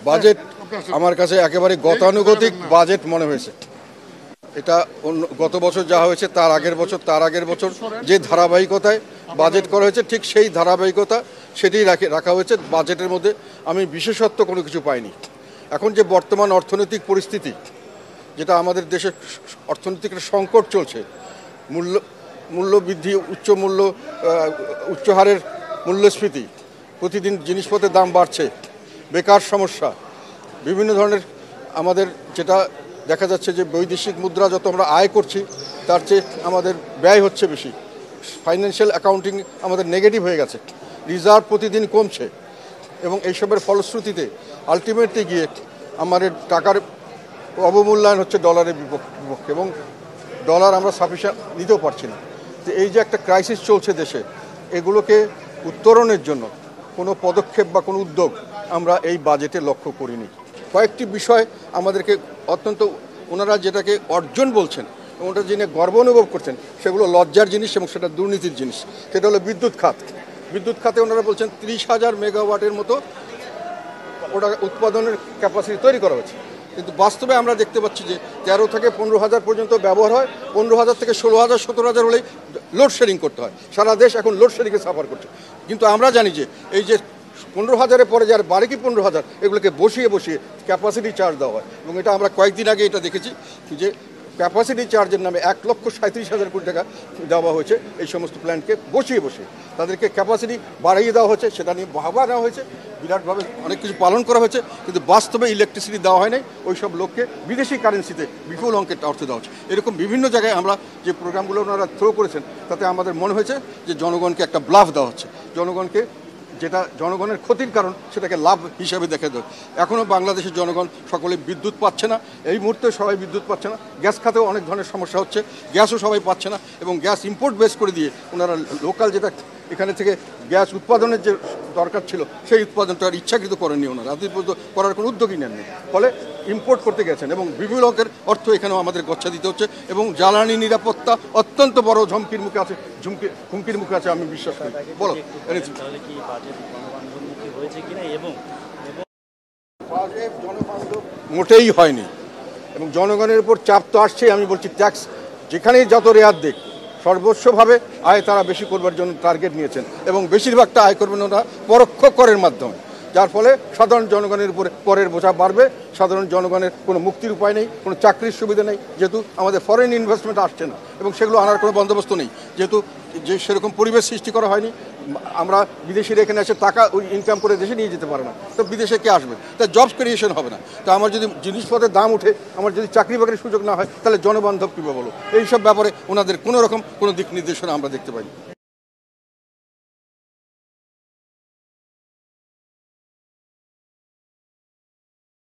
Budget আমার কাছে একেবারে গতানুগতিক বাজেট মনে হয়েছে। এটা গত বছর যা হয়েছে তার আগের বছর যে ধারাবাহিকতায় বাজেট করা হয়েছে ঠিক সেই ধারাবাহিকতা সেটাই রাখা হয়েছে। বাজেটের মধ্যে আমি বিশেষত্ব কোনো কিছু পাইনি। এখন যে বর্তমান অর্থনৈতিক পরিস্থিতি, যেটা আমাদের দেশে অর্থনৈতিক সংকট চলছে, মূল্য বৃদ্ধি, উচ্চ হারের মূল্যস্ফীতি, প্রতিদিন জিনিসপত্রের দাম বাড়ছে, বেকার সমস্যা, বিভিন্ন ধরনের আমাদের যেটা দেখা যাচ্ছে যে বৈদেশিক মুদ্রা যত আমরা আয় করছি তার চেয়ে আমাদের ব্যয় হচ্ছে বেশি। ফাইন্যান্সিয়াল অ্যাকাউন্টিং আমাদের নেগেটিভ হয়ে গেছে, রিজার্ভ প্রতিদিন কমছে এবং এইসবের ফলশ্রুতিতে আলটিমেটলি গিয়ে আমাদের টাকার অবমূল্যায়ন হচ্ছে ডলারের বিপক্ষে এবং ডলার আমরা সাফিসিয়েন্ট নিতেও পারছি না। তো এই যে একটা ক্রাইসিস চলছে দেশে, এগুলোকে উত্তরণের জন্য কোনো পদক্ষেপ বা কোনো উদ্যোগ আমরা এই বাজেটে লক্ষ্য করিনি। কয়েকটি বিষয় আমাদেরকে অত্যন্ত, ওনারা যেটাকে অর্জন বলছেন এবং ওটা জেনে গর্ব অনুভব করছেন, সেগুলো লজ্জার জিনিস এবং সেটা দুর্নীতির জিনিস। সেটা হলো বিদ্যুৎ খাতে ওনারা বলছেন 30,000 মেগাওয়াটের মতো ওটা উৎপাদনের ক্যাপাসিটি তৈরি করা হয়েছে, কিন্তু বাস্তবে আমরা দেখতে পাচ্ছি যে 13 থেকে 15,000 পর্যন্ত ব্যবহার হয়। 15,000 থেকে 16,000 17,000 হলেই লোডশেডিং করতে হয়। সারা দেশ এখন লোডশেডিংয়ে সাফার করছে। কিন্তু আমরা জানি যে এই যে 15,000-এর পরে যার বাড়ি কি 15,000, এগুলোকে বসিয়ে ক্যাপাসিটি চার্জ দেওয়া হয় এবং এটা আমরা কয়েকদিন আগে এটা দেখেছি যে ক্যাপাসিটি চার্জের নামে 1,37,000 কোটি টাকা দেওয়া হয়েছে এই সমস্ত প্ল্যান্টকে বসিয়ে তাদেরকে ক্যাপাসিটি বাড়িয়ে দেওয়া হয়েছে। সেটা নিয়ে বাহবা নেওয়া হয়েছে, বিরাটভাবে অনেক কিছু পালন করা হয়েছে, কিন্তু বাস্তবে ইলেকট্রিসিটি দেওয়া হয় নাই। ওই সব লোককে বিদেশি কারেন্সিতে বিপুল অঙ্কের অর্থ দেওয়া হচ্ছে। এরকম বিভিন্ন জায়গায় আমরা যে প্রোগ্রামগুলো ওনারা থ্রো করেছেন তাতে আমাদের মনে হয়েছে যে জনগণকে একটা ব্লাফ দেওয়া হচ্ছে, জনগণকে যেটা জনগণের ক্ষতির কারণ সেটাকে লাভ হিসাবে দেখে দেয়। এখনও বাংলাদেশের জনগণ সকলে বিদ্যুৎ পাচ্ছে না, এই মুহূর্তে সবাই বিদ্যুৎ পাচ্ছে না। গ্যাস খাতেও অনেক ধরনের সমস্যা হচ্ছে, গ্যাসও সবাই পাচ্ছে না এবং গ্যাস ইম্পোর্ট বেস করে দিয়ে ওনারা লোকাল যেটা এখানে থেকে গ্যাস উৎপাদনের যে দরকার ছিল সেই উৎপাদনটা আর ইচ্ছাকৃত করেননি ওনারা, আজ পর্যন্ত করার কোনো উদ্যোগই নেননি। ফলে ইম্পোর্ট করতে গেছেন এবং বিভিন্ন অঙ্কের অর্থ এখানেও আমাদের গচ্ছা দিতে হচ্ছে এবং জ্বালানি নিরাপত্তা অত্যন্ত বড় হুমকির মুখে আছে আমি বিশ্বাস করি। বলো জনবান্ধব মোটেই হয়নি এবং জনগণের উপর চাপ তো আসছেই। আমি বলছি ট্যাক্স যেখানেই যত রেয়াত দেখ সর্বস্বভাবে আয় তারা বেশি করবার জন্য টার্গেট নিয়েছেন এবং বেশিরভাগটা আয় করবেন ওরা পরোক্ষ করের মাধ্যমে, যার ফলে সাধারণ জনগণের উপরে করের বোঝা বাড়বে। সাধারণ জনগণের কোনো মুক্তির উপায় নেই, কোনো চাকরির সুবিধা নেই, যেহেতু আমাদের ফরেন ইনভেস্টমেন্ট আসছে না এবং সেগুলো আনার কোনো বন্দোবস্ত নেই, যেহেতু যে সেরকম পরিবেশ সৃষ্টি করা হয়নি। আমরা বিদেশিরা এখানে এসে টাকা ইনকাম করে দেশে নিয়ে যেতে পারে না, তো বিদেশে কে আসবে? তা জবস ক্রিয়েশন হবে না। তো আমার যদি জিনিসপত্রের দাম উঠে, আমার যদি চাকরি বাকরির সুযোগ না হয়, তাহলে জনবান্ধব কীভাবে বলো? এইসব ব্যাপারে ওনাদের কোনো রকম কোনো দিক নির্দেশনা আমরা দেখতে পাই।